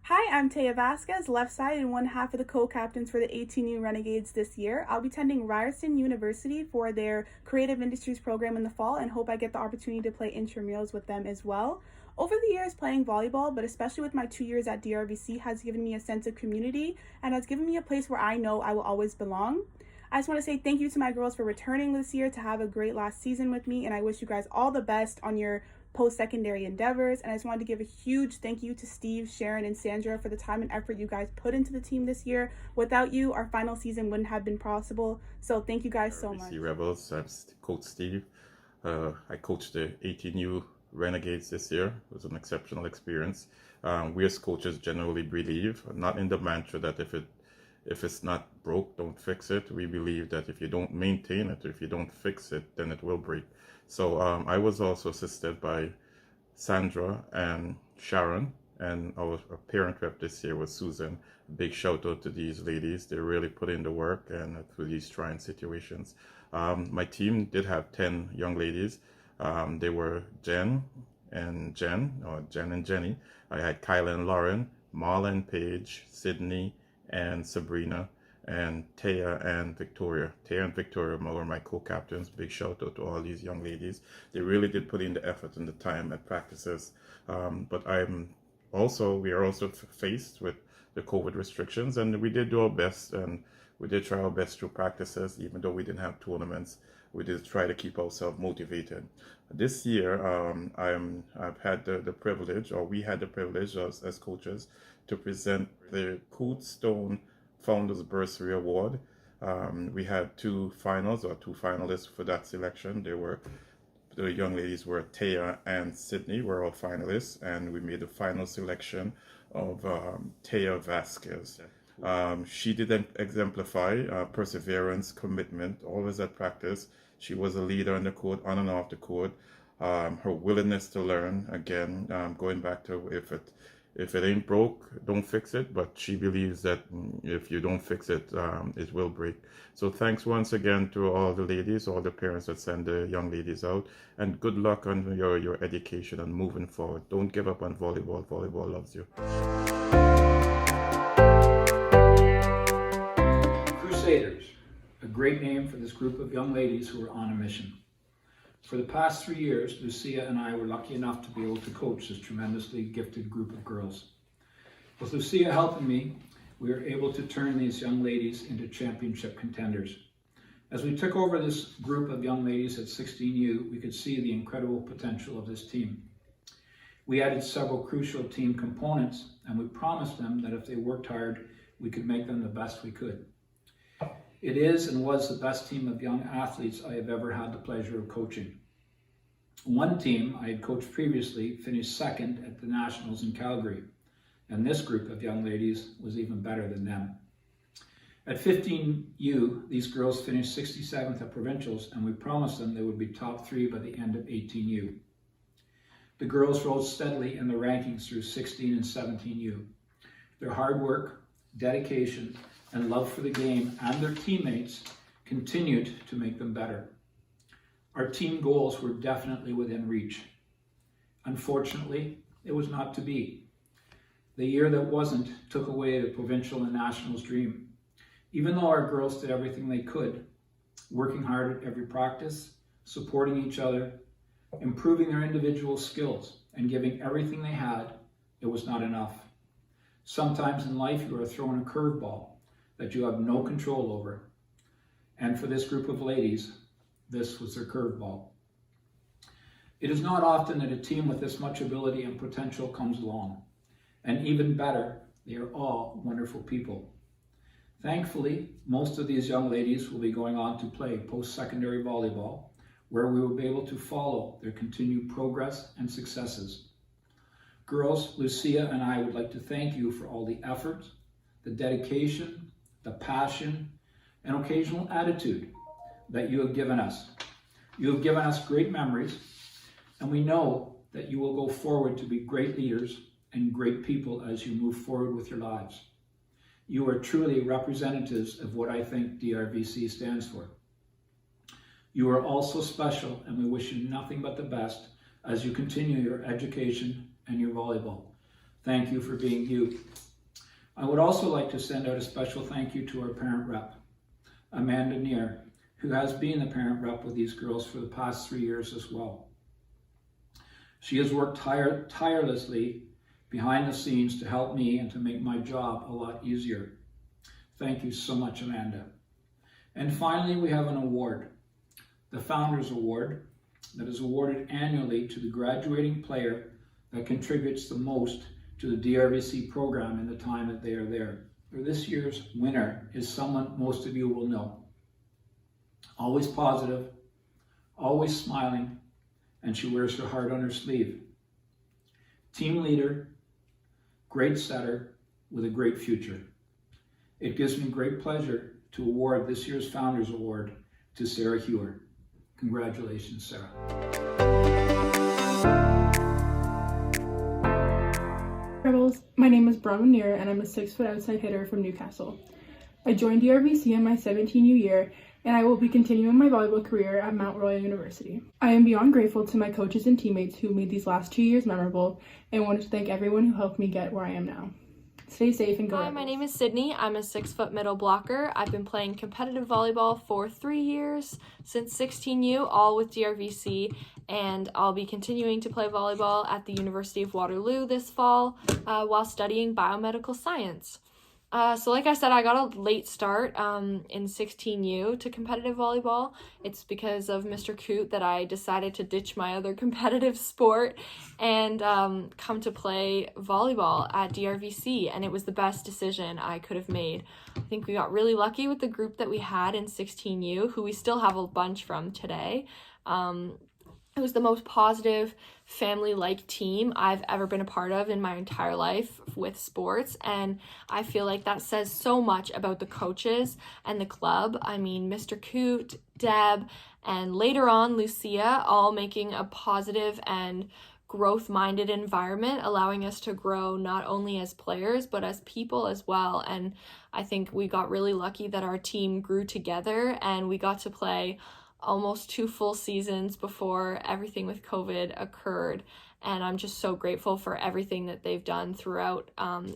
Hi, I'm Taya Vasquez, left side and one half of the co-captains for the 18U Renegades this year. I'll be attending Ryerson University for their Creative Industries program in the fall and hope I get the opportunity to play intramurals with them as well. Over the years, playing volleyball, but especially with my 2 years at DRVC, has given me a sense of community and has given me a place where I know I will always belong. I just want to say thank you to my girls for returning this year to have a great last season with me, and I wish you guys all the best on your post-secondary endeavors. And I just wanted to give a huge thank you to Steve, Sharon, and Sandra for the time and effort you guys put into the team this year. Without you, our final season wouldn't have been possible. So thank you guys so much. Rebels, I'm Coach Steve. I coached the 18U Renegades this year. It was an exceptional experience. We as coaches generally believe, not in the mantra that if it's not broke, don't fix it. We believe that if you don't maintain it, or if you don't fix it, then it will break. So I was also assisted by Sandra and Sharon, and our parent rep this year was Susan. Big shout out to these ladies. They really put in the work and through these trying situations. My team did have 10 young ladies. They were Jen and Jenny. I had Kyla and Lauren, Marla and Paige, Sydney and Sabrina, and Taya and Victoria. Taya and Victoria were my co-captains. Big shout out to all these young ladies. They really did put in the effort and the time at practices. But we are also faced with the COVID restrictions, and we did do our best, and we did try our best through practices, even though we didn't have tournaments. We did try to keep ourselves motivated. This year, I've had the privilege, or we had the privilege as coaches, to present the Cootstone Founders Bursary Award. We had two finalists for that selection. The young ladies were Taya and Sydney were our finalists, and we made the final selection of Taya Vasquez. She did exemplify perseverance, commitment, always at practice. She was a leader on the court, on and off the court. Her willingness to learn, again, going back to if it ain't broke, don't fix it. But she believes that if you don't fix it, it will break. So thanks once again to all the ladies, all the parents that send the young ladies out, and good luck on your education and moving forward. Don't give up on volleyball. Volleyball loves you. Crusaders, a great name for this group of young ladies who are on a mission. For the past 3 years, Lucia and I were lucky enough to be able to coach this tremendously gifted group of girls. With Lucia helping me, we were able to turn these young ladies into championship contenders. As we took over this group of young ladies at 16U, we could see the incredible potential of this team. We added several crucial team components, and we promised them that if they worked hard, we could make them the best we could. It is and was the best team of young athletes I have ever had the pleasure of coaching. One team I had coached previously finished second at the Nationals in Calgary, and this group of young ladies was even better than them. At 15U, these girls finished 67th at provincials, and we promised them they would be top 3 by the end of 18U. The girls rose steadily in the rankings through 16 and 17U. Their hard work, dedication, and love for the game and their teammates continued to make them better. Our team goals were definitely within reach. Unfortunately, it was not to be. The year that wasn't took away the provincial and nationals dream. Even though our girls did everything they could, working hard at every practice, supporting each other, improving their individual skills, and giving everything they had, it was not enough. Sometimes in life you are thrown a curveball that you have no control over. And for this group of ladies, this was their curveball. It is not often that a team with this much ability and potential comes along. And even better, they are all wonderful people. Thankfully, most of these young ladies will be going on to play post-secondary volleyball, where we will be able to follow their continued progress and successes. Girls, Lucia and I would like to thank you for all the effort, the dedication, the passion, and occasional attitude that you have given us. You have given us great memories, and we know that you will go forward to be great leaders and great people as you move forward with your lives. You are truly representatives of what I think DRVC stands for. You are also special, and we wish you nothing but the best as you continue your education and your volleyball. Thank you for being you. I would also like to send out a special thank you to our parent rep, Amanda Neer, who has been the parent rep with these girls for the past 3 years as well. She has worked tirelessly behind the scenes to help me and to make my job a lot easier. Thank you so much, Amanda. And finally, we have an award, the Founders Award, that is awarded annually to the graduating player that contributes the most to the DRVC program in the time that they are there. This year's winner is someone most of you will know. Always positive, always smiling, and she wears her heart on her sleeve. Team leader, great setter with a great future. It gives me great pleasure to award this year's Founders Award to Sarah Hewer. Congratulations, Sarah. Rebels, my name is Bronwyn Neer and I'm a 6-foot outside hitter from Newcastle. I joined DRVC in my 17U year and I will be continuing my volleyball career at Mount Royal University. I am beyond grateful to my coaches and teammates who made these last 2 years memorable and wanted to thank everyone who helped me get where I am now. Stay safe and go Hi, Rebels. my name is Sydney. I'm a 6-foot middle blocker. I've been playing competitive volleyball for 3 years, since 16U, all with DRVC, and I'll be continuing to play volleyball at the University of Waterloo this fall while studying biomedical science. So like I said, I got a late start in 16U to competitive volleyball. It's because of Mr. Coote that I decided to ditch my other competitive sport and come to play volleyball at DRVC, and it was the best decision I could have made. I think we got really lucky with the group that we had in 16U, who we still have a bunch from today. It was the most positive, family-like team I've ever been a part of in my entire life with sports, and I feel like that says so much about the coaches and the club. I mean, Mr. Coote, Deb, and later on Lucia, all making a positive and growth-minded environment, allowing us to grow not only as players but as people as well. And I think we got really lucky that our team grew together and we got to play almost 2 full seasons before everything with COVID occurred. And I'm just so grateful for everything that they've done throughout.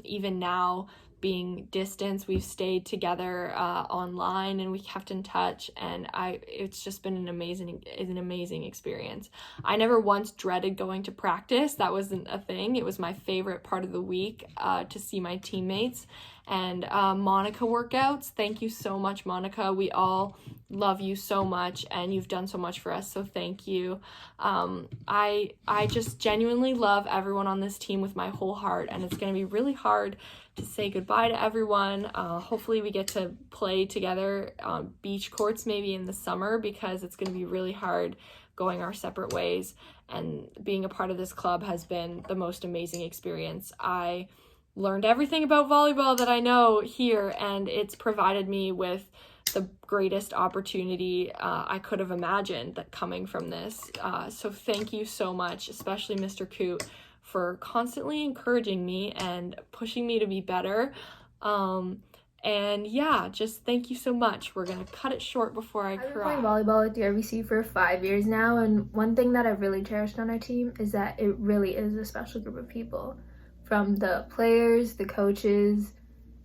Even now, being distance, we've stayed together online and we kept in touch, and it's just been an amazing experience. I never once dreaded going to practice. That wasn't a thing. It was my favorite part of the week to see my teammates. And Monica workouts, thank you so much, Monica. We all love you so much and you've done so much for us, so thank you. I just genuinely love everyone on this team with my whole heart, and it's going to be really hard to say goodbye to everyone. Hopefully we get to play together on beach courts maybe in the summer, because it's going to be really hard going our separate ways, and being a part of this club has been the most amazing experience. I learned everything about volleyball that I know here, and it's provided me with the greatest opportunity I could have imagined that coming from this. So thank you so much, especially Mr. Coote, for constantly encouraging me and pushing me to be better. And yeah, just thank you so much. We're gonna cut it short before I cry. I've been playing volleyball at DRVC for 5 years now, and one thing that I've really cherished on our team is that it really is a special group of people. From the players, the coaches,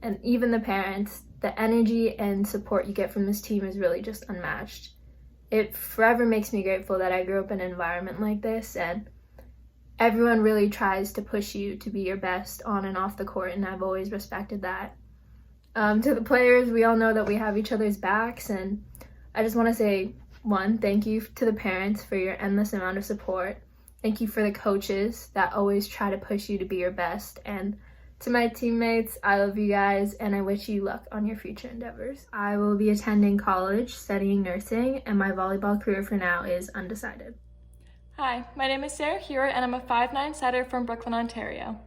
and even the parents, the energy and support you get from this team is really just unmatched. It forever makes me grateful that I grew up in an environment like this, and everyone really tries to push you to be your best on and off the court, and I've always respected that. To the players, we all know that we have each other's backs, and I just want to say, one, thank you to the parents for your endless amount of support. Thank you for the coaches that always try to push you to be your best. And to my teammates, I love you guys and I wish you luck on your future endeavors. I will be attending college, studying nursing, and my volleyball career for now is undecided. Hi, my name is Sarah Hewitt and I'm a 5'9" setter from Brooklyn, Ontario.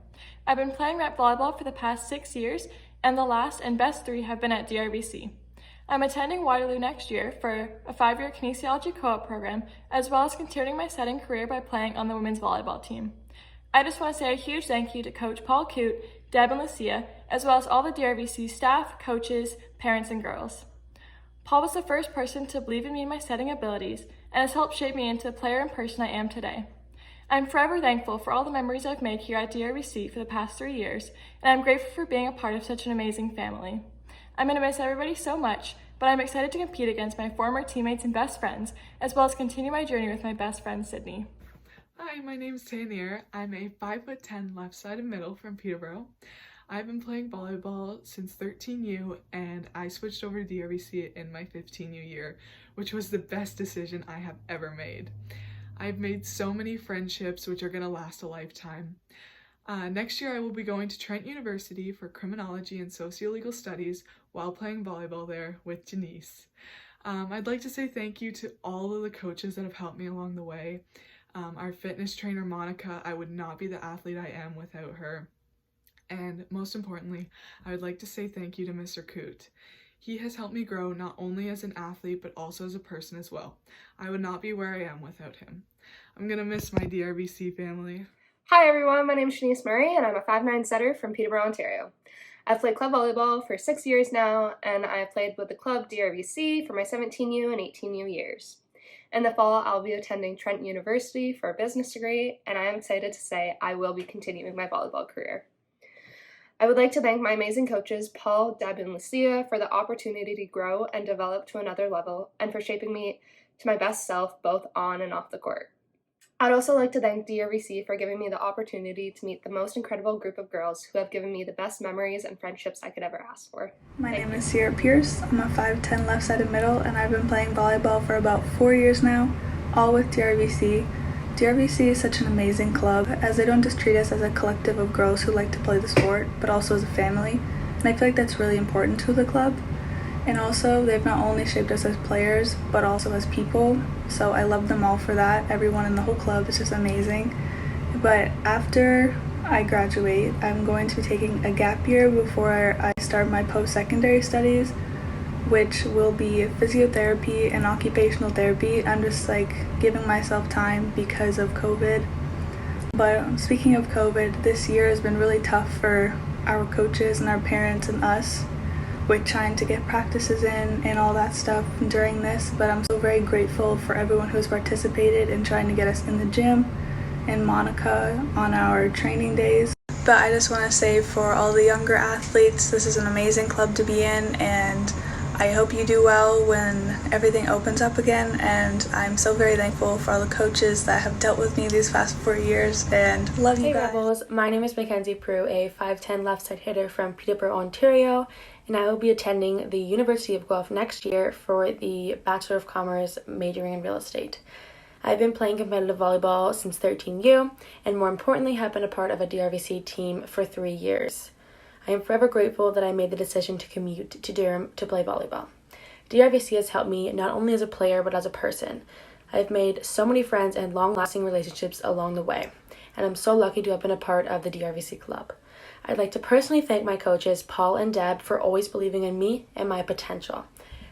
I've been playing rep volleyball for the past 6 years and the last and best 3 have been at DRVC. I'm attending Waterloo next year for a 5-year kinesiology co-op program as well as continuing my setting career by playing on the women's volleyball team. I just want to say a huge thank you to Coach Paul Coote, Deb and Lucia, as well as all the DRVC staff, coaches, parents, and girls. Paul was the first person to believe in me and my setting abilities and has helped shape me into the player and person I am today. I'm forever thankful for all the memories I've made here at DRVC for the past 3 years, and I'm grateful for being a part of such an amazing family. I'm going to miss everybody so much, but I'm excited to compete against my former teammates and best friends, as well as continue my journey with my best friend, Sydney. Hi, my name's Tanier. I'm a 5'10" left-sided middle from Peterborough. I've been playing volleyball since 13U and I switched over to DRVC in my 15U year, which was the best decision I have ever made. I've made so many friendships which are going to last a lifetime. Next year I will be going to Trent University for criminology and sociolegal studies while playing volleyball there with Janice. I'd like to say thank you to all of the coaches that have helped me along the way. Our fitness trainer Monica, I would not be the athlete I am without her. And most importantly, I would like to say thank you to Mr. Coote. He has helped me grow not only as an athlete, but also as a person as well. I would not be where I am without him. I'm gonna miss my DRVC family. Hi everyone, my name is Shanice Murray and I'm a 5'9" setter from Peterborough, Ontario. I've played club volleyball for 6 years now and I've played with the club DRVC for my 17U and 18U years. In the fall, I'll be attending Trent University for a business degree and I am excited to say I will be continuing my volleyball career. I would like to thank my amazing coaches, Paul, Deb, and Lucia, for the opportunity to grow and develop to another level and for shaping me to my best self both on and off the court. I'd also like to thank DRVC for giving me the opportunity to meet the most incredible group of girls who have given me the best memories and friendships I could ever ask for. My name is Sierra Pierce. I'm a 5'10" left-sided middle and I've been playing volleyball for about 4 years now, all with DRVC. DRVC is such an amazing club as they don't just treat us as a collective of girls who like to play the sport, but also as a family. And I feel like that's really important to the club. And also, they've not only shaped us as players, but also as people. So I love them all for that. Everyone in the whole club is just amazing. But after I graduate, I'm going to be taking a gap year before I start my post-secondary studies, which will be physiotherapy and occupational therapy. I'm just giving myself time because of COVID. But speaking of COVID, this year has been really tough for our coaches and our parents and us with trying to get practices in and all that stuff during this. But I'm so very grateful for everyone who's participated in trying to get us in the gym and Monica on our training days. But I just want to say for all the younger athletes, this is an amazing club to be in and I hope you do well when everything opens up again, and I'm so very thankful for all the coaches that have dealt with me these past 4 years, and love you guys. Hey Rebels, my name is Mckenzie Prue, a 5'10" left side hitter from Peterborough, Ontario, and I will be attending the University of Guelph next year for the Bachelor of Commerce majoring in real estate. I've been playing competitive volleyball since 13U, and more importantly have been a part of a DRVC team for 3 years. I am forever grateful that I made the decision to commute to Durham to play volleyball. DRVC has helped me not only as a player but as a person. I have made so many friends and long-lasting relationships along the way, and I'm so lucky to have been a part of the DRVC club. I'd like to personally thank my coaches, Paul and Deb, for always believing in me and my potential.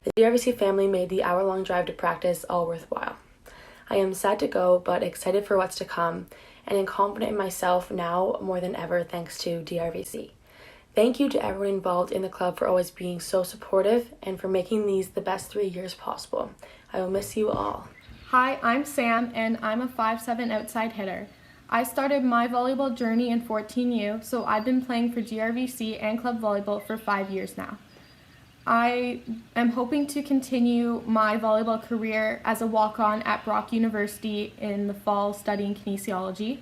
The DRVC family made the hour-long drive to practice all worthwhile. I am sad to go, but excited for what's to come, and am confident in myself now more than ever thanks to DRVC. Thank you to everyone involved in the club for always being so supportive and for making these the best 3 years possible. I will miss you all. Hi, I'm Sam and I'm a 5'7" outside hitter. I started my volleyball journey in 14U, so I've been playing for DRVC and club volleyball for 5 years now. I am hoping to continue my volleyball career as a walk-on at Brock University in the fall studying kinesiology.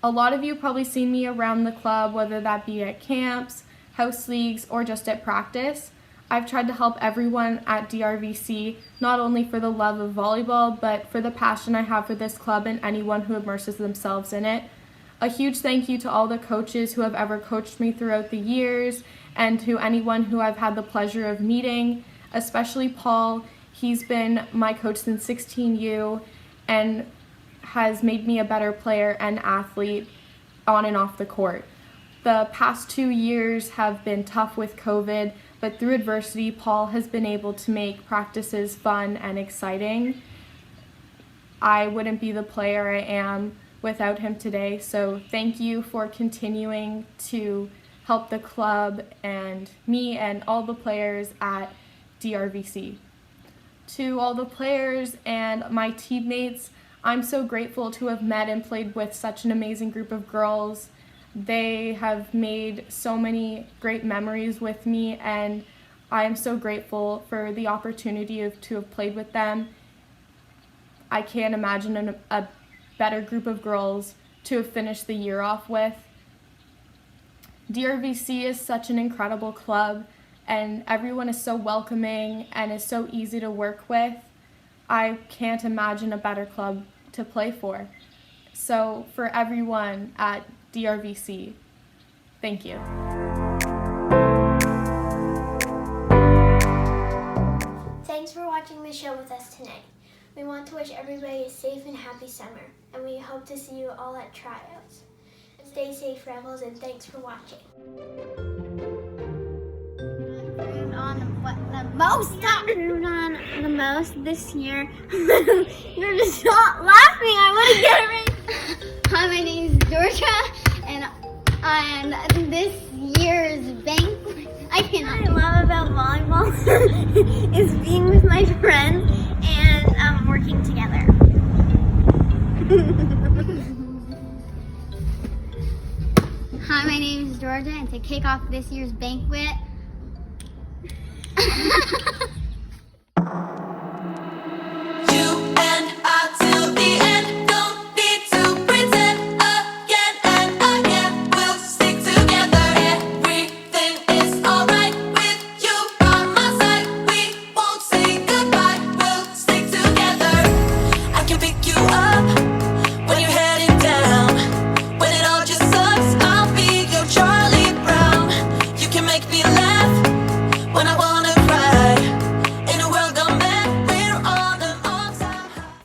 A lot of you have probably seen me around the club, whether that be at camps, house leagues, or just at practice. I've tried to help everyone at DRVC, not only for the love of volleyball, but for the passion I have for this club and anyone who immerses themselves in it. A huge thank you to all the coaches who have ever coached me throughout the years, and to anyone who I've had the pleasure of meeting, especially Paul. He's been my coach since 16U, and has made me a better player and athlete on and off the court. The past 2 years have been tough with COVID, but through adversity, Paul has been able to make practices fun and exciting. I wouldn't be the player I am without him today, so thank you for continuing to help the club and me and all the players at DRVC. To all the players and my teammates, I'm so grateful to have met and played with such an amazing group of girls. They have made so many great memories with me, and I am so grateful for the opportunity to have played with them. I can't imagine a better group of girls to have finished the year off with. DRVC is such an incredible club, and everyone is so welcoming and is so easy to work with. I can't imagine a better club to play for. So for everyone at DRVC, thank you. Thanks for watching the show with us tonight. We want to wish everybody a safe and happy summer, and we hope to see you all at tryouts. Stay safe, Rebels, and thanks for watching. On the most this year. You're just not laughing. I want to get it right. Hi, my name is Georgia, and this year's banquet I love about volleyball is being with my friends and working together. Hi, my name is Georgia, and to kick off this year's banquet, Make me laugh.